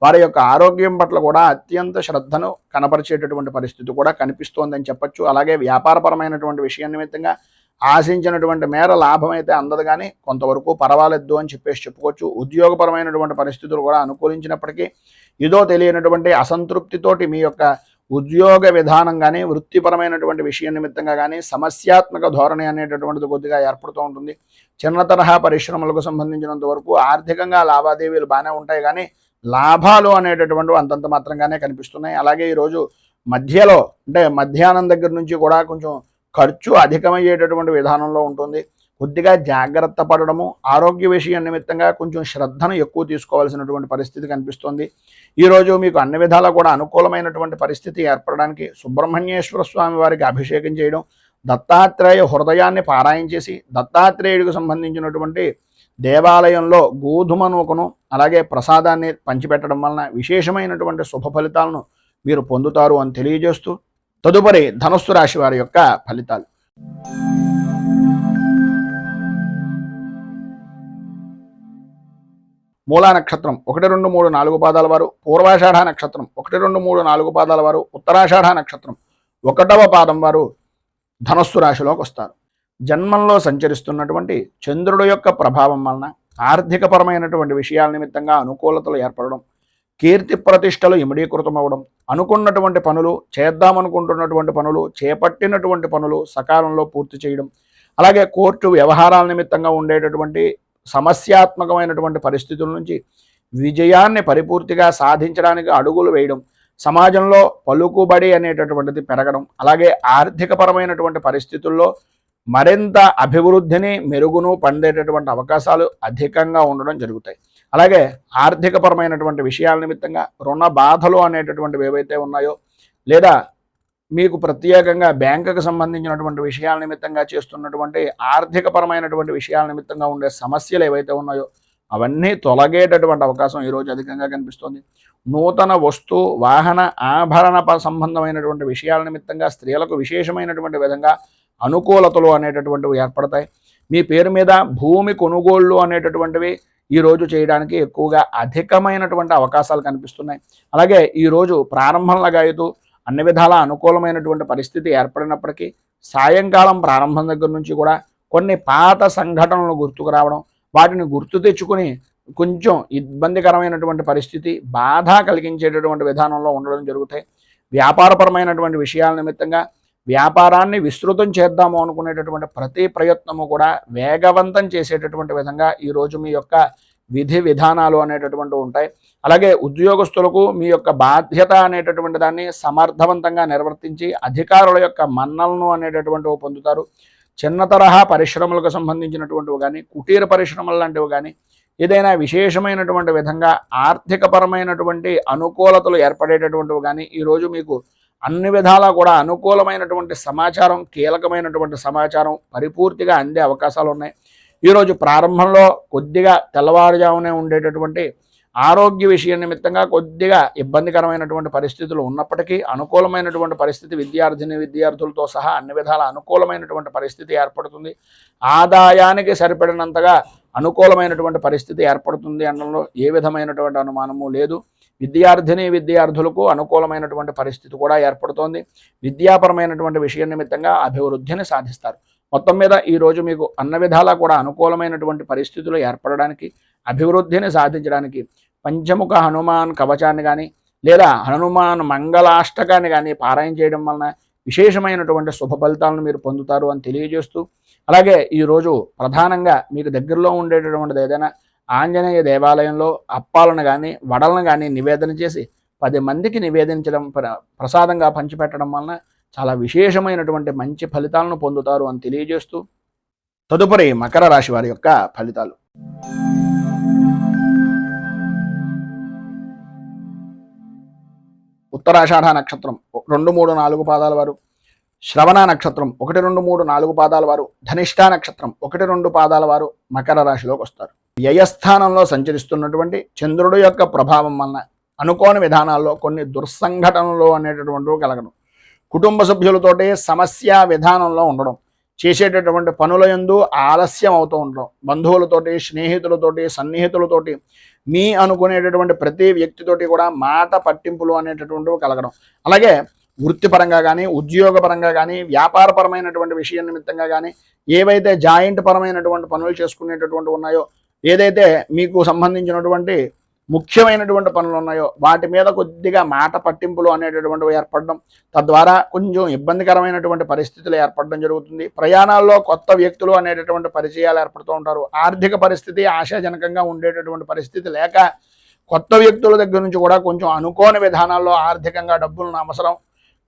వారి యొక్క ఆరోగ్యం పట్ల కూడా అత్యంత శ్రద్ధను కనపరిచేటటువంటి పరిస్థితి కూడా కనిపిస్తోందని చెప్పచ్చు. అలాగే వ్యాపారపరమైనటువంటి విషయం నిమిత్తంగా ఆశించినటువంటి మేర లాభం అయితే అందదు, కానీ కొంతవరకు పర్వాలేదు అని చెప్పేసి చెప్పుకోవచ్చు. ఉద్యోగపరమైనటువంటి పరిస్థితులు కూడా అనుకూలించినప్పటికీ ఏదో తెలియనటువంటి అసంతృప్తితోటి మీ యొక్క ఉద్యోగ విధానం కానీ, వృత్తిపరమైనటువంటి విషయం నిమిత్తంగా కానీ సమస్యాత్మక ధోరణి అనేటటువంటిది కొద్దిగా ఏర్పడుతూ ఉంటుంది. చిన్న తరహా పరిశ్రమలకు సంబంధించినంత వరకు ఆర్థికంగా లావాదేవీలు బాగానే ఉంటాయి, కానీ లాభాలు అనేటటువంటివి అంతంత మాత్రంగానే కనిపిస్తున్నాయి. అలాగే ఈరోజు మధ్యలో అంటే మధ్యాహ్నం దగ్గర నుంచి కూడా కొంచెం ఖర్చు అధికమయ్యేటటువంటి విధానంలో ఉంటుంది. కొద్దిగా జాగ్రత్త పడడము, ఆరోగ్య విషయం నిమిత్తంగా కొంచెం శ్రద్ధను ఎక్కువ తీసుకోవాల్సినటువంటి పరిస్థితి కనిపిస్తుంది. ఈరోజు మీకు అన్ని విధాలా కూడా అనుకూలమైనటువంటి పరిస్థితి ఏర్పడడానికి సుబ్రహ్మణ్యేశ్వర స్వామి వారికి అభిషేకం చేయడం, దత్తాత్రేయ హృదయాన్ని పారాయణ చేసి దత్తాత్రేయుడికి సంబంధించినటువంటి దేవాలయంలో గోధుమ నూకను అలాగే ప్రసాదాన్ని పంచిపెట్టడం వలన విశేషమైనటువంటి శుభ ఫలితాలను మీరు పొందుతారు అని తెలియజేస్తూ, తదుపరి ధనుస్సు రాశి వారి యొక్క ఫలితాలు. మూలా నక్షత్రం 1, 2, 3, 4 పాదాల వారు, పూర్వాషాఢ నక్షత్రం 1, 2, 3, 4 పాదాల వారు, ఉత్తరాషాఢ నక్షత్రం 1వ పాదం వారు ధనుస్సు రాశిలోకి వస్తారు. జన్మంలో సంచరిస్తున్నటువంటి చంద్రుడు యొక్క ప్రభావం వలన ఆర్థికపరమైనటువంటి విషయాల నిమిత్తంగా అనుకూలతలు ఏర్పడడం, కీర్తి ప్రతిష్టలు ఇమిడీకృతమవడం, అనుకున్నటువంటి పనులు, చేద్దామనుకుంటున్నటువంటి పనులు, చేపట్టినటువంటి పనులు సకాలంలో పూర్తి చేయడం, అలాగే కోర్టు వ్యవహారాల నిమిత్తంగా ఉండేటటువంటి సమస్యాత్మకమైనటువంటి పరిస్థితుల నుంచి విజయాన్ని పరిపూర్తిగా సాధించడానికి అడుగులు వేయడం, సమాజంలో పలుకుబడి అనేటటువంటిది పెరగడం, అలాగే ఆర్థికపరమైనటువంటి పరిస్థితుల్లో మరింత అభివృద్ధిని మెరుగును పొందేటటువంటి అవకాశాలు అధికంగా ఉండడం జరుగుతాయి. అలాగే ఆర్థికపరమైనటువంటి విషయాల నిమిత్తంగా రుణ బాధలు అనేటటువంటివి ఏవైతే ఉన్నాయో, లేదా మీకు ప్రత్యేకంగా బ్యాంకుకు సంబంధించినటువంటి విషయాల నిమిత్తంగా చేస్తున్నటువంటి ఆర్థికపరమైనటువంటి విషయాల నిమిత్తంగా ఉండే సమస్యలు ఏవైతే ఉన్నాయో అవన్నీ తొలగేటటువంటి అవకాశం ఈరోజు అధికంగా కనిపిస్తుంది. నూతన వస్తు వాహన ఆభరణ సంబంధమైనటువంటి విషయాల నిమిత్తంగా స్త్రీలకు విశేషమైనటువంటి విధంగా అనుకూలతలు అనేటటువంటివి ఏర్పడతాయి. మీ పేరు మీద భూమి కొనుగోళ్ళు అనేటటువంటివి ఈరోజు చేయడానికి ఎక్కువగా అధికమైనటువంటి అవకాశాలు కనిపిస్తున్నాయి. అలాగే ఈరోజు ప్రారంభంలాగా అయితే అన్ని విధాల అనుకూలమైనటువంటి పరిస్థితి ఏర్పడినప్పటికీ సాయంకాలం ప్రారంభం దగ్గర నుంచి కూడా కొన్ని పాత సంఘటనలు గుర్తుకు రావడం, వాటిని గుర్తు తెచ్చుకుని కొంచెం ఇబ్బందికరమైనటువంటి పరిస్థితి, బాధ కలిగించేటటువంటి విధానంలో ఉండడం జరుగుతాయి. వ్యాపారపరమైనటువంటి విషయాల నిమిత్తంగా వ్యాపారాన్ని విస్తృతం చేద్దాము అనుకునేటటువంటి ప్రతి ప్రయత్నము కూడా వేగవంతం చేసేటటువంటి విధంగా ఈరోజు మీ యొక్క విధి విధానాలు అనేటటువంటివి ఉంటాయి. అలాగే ఉద్యోగస్తులకు మీ యొక్క బాధ్యత అనేటటువంటి దాన్ని సమర్థవంతంగా నిర్వర్తించి అధికారుల యొక్క మన్నలను అనేటటువంటివి పొందుతారు. చిన్న తరహా పరిశ్రమలకు సంబంధించినటువంటివి కానీ, కుటీర పరిశ్రమలు లాంటివి కానీ, ఏదైనా విశేషమైనటువంటి విధంగా ఆర్థికపరమైనటువంటి అనుకూలతలు ఏర్పడేటటువంటివి కానీ ఈరోజు మీకు అన్ని విధాలా కూడా అనుకూలమైనటువంటి సమాచారం, కీలకమైనటువంటి సమాచారం పరిపూర్తిగా అందే అవకాశాలు ఉన్నాయి. ఈరోజు ప్రారంభంలో కొద్దిగా తెల్లవారుజామునే ఉండేటటువంటి ఆరోగ్య విషయం నిమిత్తంగా కొద్దిగా ఇబ్బందికరమైనటువంటి పరిస్థితులు ఉన్నప్పటికీ అనుకూలమైనటువంటి పరిస్థితి విద్యార్థులతో సహా అన్ని విధాల అనుకూలమైనటువంటి పరిస్థితి ఏర్పడుతుంది. ఆదాయానికి సరిపడినంతగా అనుకూలమైనటువంటి పరిస్థితి ఏర్పడుతుంది అనడంలో ఏ విధమైనటువంటి అనుమానము లేదు. విద్యార్థులకు అనుకూలమైనటువంటి పరిస్థితి కూడా ఏర్పడుతోంది. విద్యాపరమైనటువంటి విషయం నిమిత్తంగా అభివృద్ధిని సాధిస్తారు. మొత్తం మీద ఈరోజు మీకు అన్ని విధాలా కూడా అనుకూలమైనటువంటి పరిస్థితులు ఏర్పడడానికి, అభివృద్ధిని సాధించడానికి పంచముఖ హనుమాన్ కవచాన్ని కానీ లేదా హనుమాన్ మంగళాష్టకాన్ని కానీ పారాయణ చేయడం వలన విశేషమైనటువంటి శుభ ఫలితాలను మీరు పొందుతారు అని తెలియజేస్తూ, అలాగే ఈరోజు ప్రధానంగా మీకు దగ్గరలో ఉండేటటువంటిది ఏదైనా ఆంజనేయ దేవాలయంలో అప్పాలను కానీ వడలను కానీ నివేదన చేసి 10 మందికి నివేదించడం, ప్రసాదంగా పంచిపెట్టడం వలన చాలా విశేషమైనటువంటి మంచి ఫలితాలను పొందుతారు అని తెలియజేస్తూ, తదుపరి మకర రాశి వారి యొక్క ఫలితాలు. ఉత్తరాషాఢ నక్షత్రం 2, 3, 4 పాదాల వారు, శ్రవణ నక్షత్రం 1, 2, 3, 4 పాదాల వారు, ధనిష్ఠా నక్షత్రం 1, 2 పాదాల వారు మకర రాశిలోకి వస్తారు. వ్యయస్థానంలో సంచరిస్తున్నటువంటి చంద్రుడు యొక్క ప్రభావం వలన అనుకోని విధానాల్లో కొన్ని దుర్సంఘటనలు అనేటటువంటివి కలగడం, కుటుంబ సభ్యులతోటి సమస్య విధానంలో ఉండడం, చేసేటటువంటి పనుల యందు ఆలస్యం అవుతూ ఉండడం, బంధువులతోటి, స్నేహితులతోటి, సన్నిహితులతోటి, మీ అనుకునేటటువంటి ప్రతి వ్యక్తితోటి కూడా మాట పట్టింపులు అనేటటువంటివి కలగడం, అలాగే వృత్తిపరంగా కానీ, ఉద్యోగపరంగా కానీ, వ్యాపారపరమైనటువంటి విషయం నిమిత్తంగా కానీ, ఏవైతే జాయింట్ పరమైనటువంటి పనులు చేసుకునేటటువంటి ఉన్నాయో, ఏదైతే మీకు సంబంధించినటువంటి ముఖ్యమైనటువంటి పనులు ఉన్నాయో వాటి మీద కొద్దిగా మాట పట్టింపులు అనేటటువంటివి ఏర్పడడం, తద్వారా కొంచెం ఇబ్బందికరమైనటువంటి పరిస్థితులు ఏర్పడడం జరుగుతుంది. ప్రయాణాల్లో కొత్త వ్యక్తులు అనేటటువంటి పరిచయాలు ఏర్పడుతూ ఉంటారు. ఆర్థిక పరిస్థితి ఆశాజనకంగా ఉండేటటువంటి పరిస్థితి లేక కొత్త వ్యక్తుల దగ్గర నుంచి కూడా కొంచెం అనుకోని విధానాల్లో ఆర్థికంగా డబ్బులను అవసరం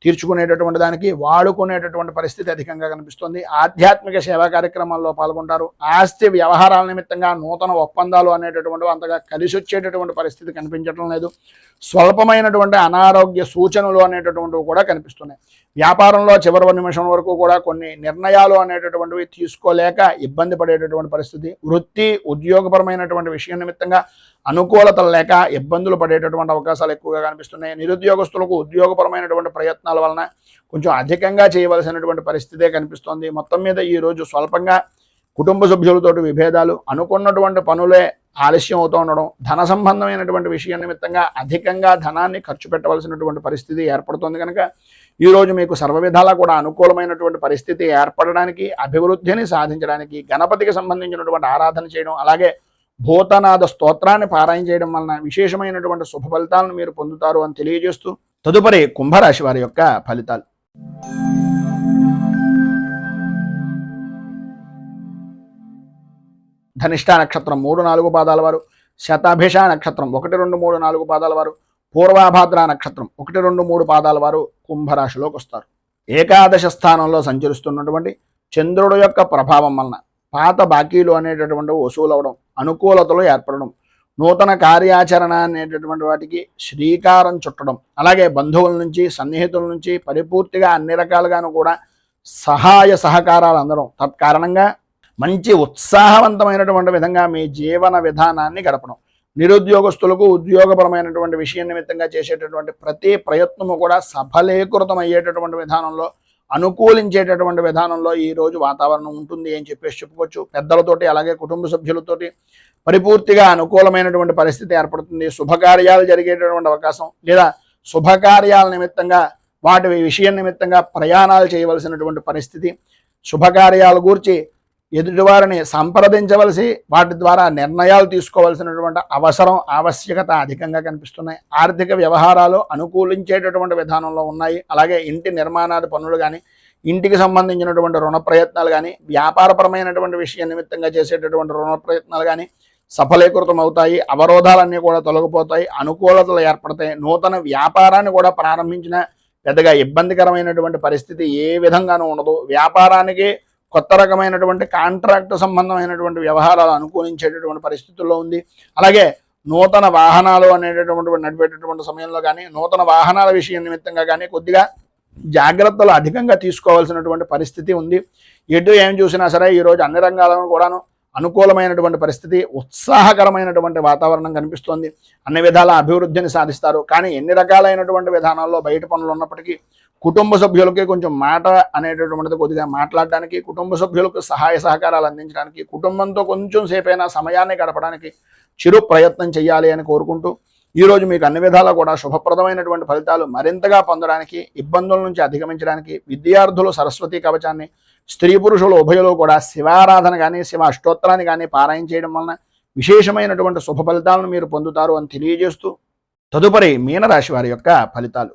తీర్చుకునేటటువంటి దానికి వాడుకునేటటువంటి పరిస్థితి అధికంగా కనిపిస్తుంది. ఆధ్యాత్మిక సేవా కార్యక్రమాల్లో పాల్గొంటారు. ఆస్తి వ్యవహారాల నిమిత్తంగా నూతన ఒప్పందాలు అనేటటువంటివి అంతగా కలిసి వచ్చేటటువంటి పరిస్థితి కనిపించడం లేదు. స్వల్పమైనటువంటి అనారోగ్య సూచనలు అనేటటువంటివి కూడా కనిపిస్తున్నాయి. వ్యాపారంలో చివరి నిమిషం వరకు కూడా కొన్ని నిర్ణయాలు అనేటటువంటివి తీసుకోలేక ఇబ్బంది పడేటటువంటి పరిస్థితి. వృత్తి ఉద్యోగపరమైనటువంటి విషయం నిమిత్తంగా అనుకూలతలు లేక ఇబ్బందులు పడేటటువంటి అవకాశాలు ఎక్కువగా కనిపిస్తున్నాయి. నిరుద్యోగస్తులకు ఉద్యోగపరమైనటువంటి ప్రయత్నాల వలన కొంచెం అధికంగా చేయవలసినటువంటి పరిస్థితే కనిపిస్తోంది. మొత్తం మీద ఈరోజు స్వల్పంగా కుటుంబ సభ్యులతోటి విభేదాలు, అనుకున్నటువంటి పనులే ఆలస్యం అవుతూ ఉండడం, ధన సంబంధమైనటువంటి విషయం నిమిత్తంగా అధికంగా ధనాన్ని ఖర్చు పెట్టవలసినటువంటి పరిస్థితి ఏర్పడుతుంది. కనుక ఈరోజు మీకు సర్వవిధాలా కూడా అనుకూలమైనటువంటి పరిస్థితి ఏర్పడడానికి, అభివృద్ధిని సాధించడానికి గణపతికి సంబంధించినటువంటి ఆరాధన చేయడం, అలాగే భూతనాథ స్తోత్రాన్ని పారాయణ చేయడం వలన విశేషమైనటువంటి శుభ ఫలితాలను మీరు పొందుతారు అని తెలియజేస్తూ, తదుపరి కుంభరాశి వారి యొక్క ఫలితాలు. ధనిష్ఠా నక్షత్రం 3, 4 పాదాల వారు, శతాభిష నక్షత్రం 1, 2, 3, 4 పాదాల వారు, పూర్వాభాద్ర నక్షత్రం 1, 2, 3 పాదాల వారు కుంభరాశిలోకి వస్తారు. ఏకాదశ స్థానంలో సంచరిస్తున్నటువంటి చంద్రుడు యొక్క ప్రభావం వలన పాత బాకీలు అనేటటువంటి వసూలు అవడం, అనుకూలతలు ఏర్పడడం, నూతన కార్యాచరణ అనేటటువంటి వాటికి శ్రీకారం చుట్టడం, అలాగే బంధువుల నుంచి, సన్నిహితుల నుంచి పరిపూర్తిగా అన్ని రకాలుగాను కూడా సహాయ సహకారాలు అందడం, తత్కారణంగా మంచి ఉత్సాహవంతమైనటువంటి విధంగా మీ జీవన విధానాన్ని గడపడం, నిరుద్యోగస్తులకు ఉద్యోగపరమైనటువంటి విషయం నిమిత్తంగా చేసేటటువంటి ప్రతి ప్రయత్నము కూడా సఫలీకృతం అయ్యేటటువంటి విధానంలో, అనుకూలించేటటువంటి విధానంలో ఈరోజు వాతావరణం ఉంటుంది అని చెప్పేసి చెప్పుకోవచ్చు. పెద్దలతోటి అలాగే కుటుంబ సభ్యులతోటి పరిపూర్తిగా అనుకూలమైనటువంటి పరిస్థితి ఏర్పడుతుంది. శుభకార్యాలు జరిగేటటువంటి అవకాశం, లేదా శుభకార్యాల నిమిత్తంగా వాటి విషయం నిమిత్తంగా ప్రయాణాలు చేయవలసినటువంటి పరిస్థితి, శుభకార్యాల గురించి ఎదుటివారిని సంప్రదించవలసి వాటి ద్వారా నిర్ణయాలు తీసుకోవాల్సినటువంటి అవసరం, ఆవశ్యకత అధికంగా కనిపిస్తున్నాయి. ఆర్థిక వ్యవహారాలు అనుకూలించేటటువంటి విధానంలో ఉన్నాయి. అలాగే ఇంటి నిర్మాణాది పనులు కానీ, ఇంటికి సంబంధించినటువంటి రుణ ప్రయత్నాలు కానీ, వ్యాపారపరమైనటువంటి విషయం నిమిత్తంగా చేసేటటువంటి రుణ ప్రయత్నాలు కానీ సఫలీకృతం అవుతాయి. అవరోధాలన్నీ కూడా తొలగిపోతాయి, అనుకూలతలు ఏర్పడతాయి. నూతన వ్యాపారాన్ని కూడా ప్రారంభించిన పెద్దగా ఇబ్బందికరమైనటువంటి పరిస్థితి ఏ విధంగానూ ఉండదు. వ్యాపారానికి కొత్త రకమైనటువంటి కాంట్రాక్ట్ సంబంధమైనటువంటి వ్యవహారాలు అనుకూలించేటటువంటి పరిస్థితుల్లో ఉంది. అలాగే నూతన వాహనాలు అనేటటువంటి నడిపేటటువంటి సమయంలో కానీ, నూతన వాహనాల విషయం నిమిత్తంగా కానీ కొద్దిగా జాగ్రత్తలు అధికంగా తీసుకోవాల్సినటువంటి పరిస్థితి ఉంది. ఎటు ఏం చూసినా సరే ఈరోజు అన్ని రంగాలను కూడాను అనుకూలమైనటువంటి పరిస్థితి, ఉత్సాహకరమైనటువంటి వాతావరణం కనిపిస్తోంది. అన్ని విధాల అభివృద్ధిని సాధిస్తారు. కానీ ఎన్ని రకాలైనటువంటి విధానాల్లో బయట పనులు ఉన్నప్పటికీ కుటుంబ సభ్యులకి కొంచెం మాట అనేటటువంటిది కొద్దిగా మాట్లాడడానికి, కుటుంబ సభ్యులకు సహాయ సహకారాలు అందించడానికి, కుటుంబంతో కొంచెం సేపైనా సమయాన్ని గడపడానికి చిరు ప్రయత్నం చేయాలి అని కోరుకుంటూ, ఈరోజు మీకు అన్ని విధాలా కూడా శుభప్రదమైనటువంటి ఫలితాలు మరింతగా పొందడానికి, ఇబ్బందుల నుంచి అధిగమించడానికి విద్యార్థులు సరస్వతి కవచాన్ని, స్త్రీ పురుషులు ఉభయులు కూడా శివారాధన కానీ, శివ అష్టోత్తరాన్ని కానీ పారాయణ చేయడం వలన విశేషమైనటువంటి శుభ ఫలితాలను మీరు పొందుతారు అని తెలియజేస్తూ, తదుపరి మీనరాశి వారి యొక్క ఫలితాలు.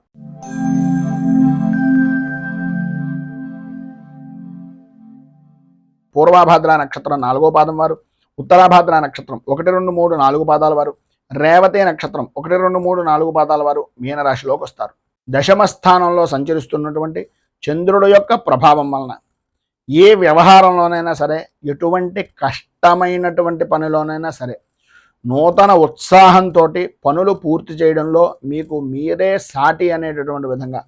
పూర్వాభాద్ర నక్షత్రం 4వ పాదం వారు, ఉత్తరాభాద్ర నక్షత్రం 1, 2, 3, 4 పాదాల వారు, రేవతి నక్షత్రం 1, 2, 3, 4 పాదాల వారు మీనరాశిలోకి వస్తారు. దశమ స్థానంలో సంచరిస్తున్నటువంటి చంద్రుడు యొక్క ప్రభావం వలన ఏ వ్యవహారంలోనైనా సరే, ఎటువంటి కష్టమైనటువంటి పనిలోనైనా సరే నూతన ఉత్సాహంతో పనులు పూర్తి చేయడంలో మీకు మీరే సాటి అనేటటువంటి విధంగా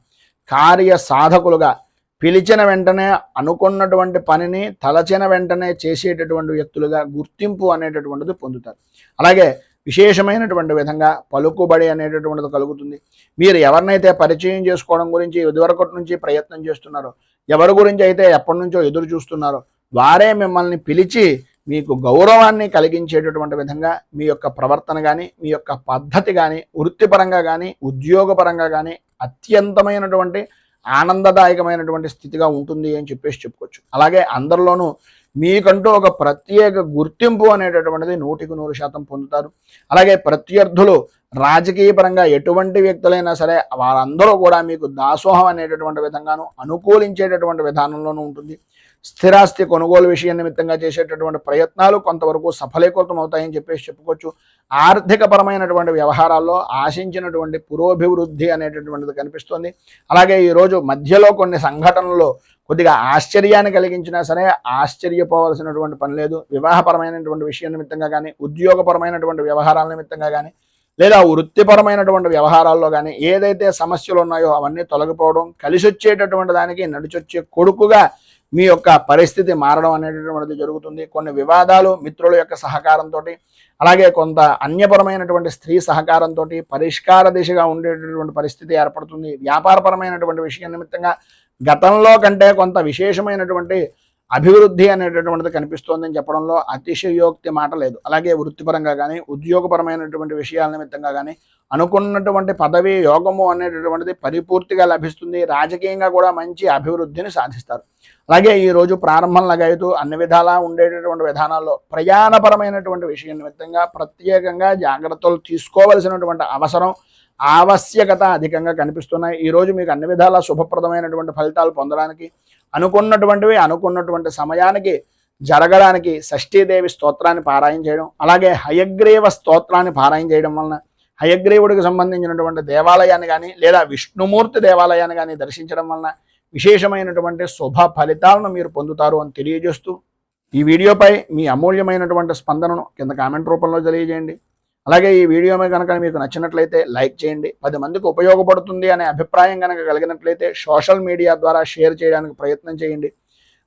కార్య సాధకులుగా, పిలిచిన వెంటనే అనుకున్నటువంటి పనిని తలచిన వెంటనే చేసేటటువంటి వ్యక్తులుగా గుర్తింపు అనేటటువంటిది పొందుతారు. అలాగే విశేషమైనటువంటి విధంగా పలుకుబడి అనేటటువంటిది కలుగుతుంది. మీరు ఎవరినైతే పరిచయం చేసుకోవడం గురించి ఇదివరకటి నుంచి ప్రయత్నం చేస్తున్నారో, ఎవరి గురించి అయితే ఎప్పటి నుంచో ఎదురు చూస్తున్నారో, వారే మిమ్మల్ని పిలిచి మీకు గౌరవాన్ని కలిగించేటటువంటి విధంగా మీ యొక్క ప్రవర్తన కానీ, మీ యొక్క పద్ధతి కానీ, వృత్తిపరంగా కానీ, ఉద్యోగపరంగా కానీ అత్యంతమైనటువంటి ఆనందదాయకమైనటువంటి స్థితిగా ఉంటుంది అని చెప్పుకోవచ్చు. అలాగే అందరిలోనూ మీకంటూ ఒక ప్రత్యేక గుర్తింపు అనేటటువంటిది 100% పొందుతారు. అలాగే ప్రత్యర్థులు రాజకీయ పరంగా ఎటువంటి వ్యక్తులైనా సరే వారందరూ కూడా మీకు దాసోహం అనేటటువంటి విధంగాను అనుకూలించేటటువంటి విధానంలోనూ ఉంటుంది. స్థిరాస్తి కొనుగోలు విషయం నిమిత్తంగా చేసేటటువంటి ప్రయత్నాలు కొంతవరకు సఫలీకృతం అవుతాయని చెప్పుకోవచ్చు. ఆర్థిక పరమైనటువంటి వ్యవహారాల్లో ఆశించినటువంటి పురోభివృద్ధి అనేటటువంటిది కనిపిస్తుంది. అలాగే ఈరోజు మధ్యలో కొన్ని సంఘటనలు కొద్దిగా ఆశ్చర్యాన్ని కలిగించినా సరే ఆశ్చర్యపోవాల్సినటువంటి పని లేదు. వివాహపరమైనటువంటి విషయం నిమిత్తంగా కానీ, ఉద్యోగపరమైనటువంటి వ్యవహారాల నిమిత్తంగా కానీ, లేదా వృత్తిపరమైనటువంటి వ్యవహారాల్లో కానీ ఏదైతే సమస్యలు ఉన్నాయో అవన్నీ తొలగిపోవడం, కలిసి వచ్చేటటువంటి దానికి నడిచొచ్చే కొడుకుగా మీ యొక్క పరిస్థితి మారడం అనేటటువంటిది జరుగుతుంది. కొన్ని వివాదాలు మిత్రుల యొక్క సహకారంతో, అలాగే కొంత అన్యపరమైనటువంటి స్త్రీ సహకారంతో పరిష్కార దిశగా ఉండేటటువంటి పరిస్థితి ఏర్పడుతుంది. వ్యాపారపరమైనటువంటి విషయం నిమిత్తంగా గతంలో కంటే కొంత విశేషమైనటువంటి అభివృద్ధి అనేటటువంటిది కనిపిస్తోందని చెప్పడంలో అతిశయోక్తి మాట లేదు. అలాగే వృత్తిపరంగా కానీ, ఉద్యోగపరమైనటువంటి విషయాల నిమిత్తంగా కానీ అనుకున్నటువంటి పదవి యోగము అనేటటువంటిది పరిపూర్తిగా లభిస్తుంది. రాజకీయంగా కూడా మంచి అభివృద్ధిని సాధిస్తారు. అలాగే ఈరోజు ప్రారంభం లగాయతూ అన్ని విధాలా ఉండేటటువంటి విధానాల్లో ప్రయాణపరమైనటువంటి విషయం నిమిత్తంగా ప్రత్యేకంగా జాగ్రత్తలు తీసుకోవలసినటువంటి అవసరం, ఆవశ్యకత అధికంగా కనిపిస్తున్నాయి. ఈరోజు మీకు అన్ని విధాలా శుభప్రదమైనటువంటి ఫలితాలు పొందడానికి, అనుకున్నటువంటి సమయానికి జరగడానికి షష్ఠీదేవి స్తోత్రాన్ని పారాయణ చేయడం, అలాగే హయగ్రీవ స్తోత్రాన్ని పారాయణ చేయడం వలన హయగ్రీవుడికి సంబంధించినటువంటి దేవాలయాన్ని కానీ, లేదా విష్ణుమూర్తి దేవాలయాన్ని కానీ దర్శించడం వలన విశేషమైనటువంటి శుభ ఫలితాలను మీరు పొందుతారు అని తెలియజేస్తూ, ఈ వీడియోపై మీ అమూల్యమైనటువంటి స్పందనను కింద కామెంట్ రూపంలో తెలియజేయండి. అలాగే ఈ వీడియో కనుక మీకు నచ్చినట్లయితే లైక్ చేయండి. 10 మందికి ఉపయోగపడుతుంది అనే అభిప్రాయం కనుక కలిగినట్లయితే సోషల్ మీడియా ద్వారా షేర్ చేయడానికి ప్రయత్నం చేయండి.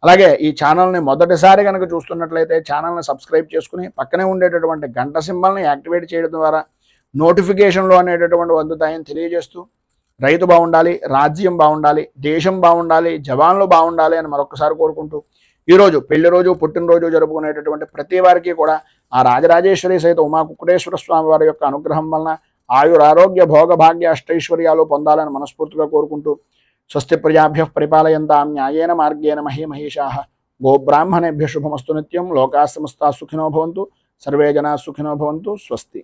అలాగే ఈ ఛానల్ని మొదటిసారి కనుక చూస్తున్నట్లయితే ఛానల్ని సబ్స్క్రైబ్ చేసుకుని పక్కనే ఉండేటటువంటి గంట సింబల్ని యాక్టివేట్ చేయడం ద్వారా నోటిఫికేషన్లు అనేటటువంటి అందుతాయని తెలియజేస్తూ, రైతు బాగుండాలి, రాజ్యం బాగుండాలి, దేశం బాగుండాలి, జవాన్లు బాగుండాలి అని మరొకసారి కోరుకుంటూ ఈరోజు పెళ్లి రోజు, పుట్టినరోజు జరుపుకునేటటువంటి ప్రతి వారికి కూడా ఆ రాజరాజేశ్వరి సహిత ఉమా కుక్కుటేశ్వర స్వామి వారి యొక్క అనుగ్రహం వలన ఆయురారోగ్య భోగభాగ్య అష్టైశ్వర్యాలు పొందాలని మనస్ఫూర్తిగా కోరుకుంటూ స్వస్తి ప్రజాభ్య పరిపాలయంతాం న్యాయేన మార్గేణ మహీమహీషాః గోబ్రాహ్మణేభ్య శుభమస్తు నిత్యం. లోకా సమస్తా సుఖినో భవంతు. సర్వే జనా సుఖినో భవంతు. స్వస్తి.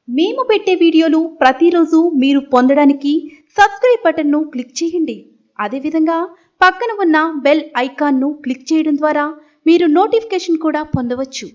మేము పెట్టే వీడియోలు ప్రతిరోజు మీరు పొందడానికి సబ్స్క్రైబ్ బటన్ను క్లిక్ చేయండి. అదేవిధంగా పక్కన ఉన్న బెల్ ఐకాన్ను క్లిక్ చేయడం ద్వారా మీరు నోటిఫికేషన్ కూడా పొందవచ్చు.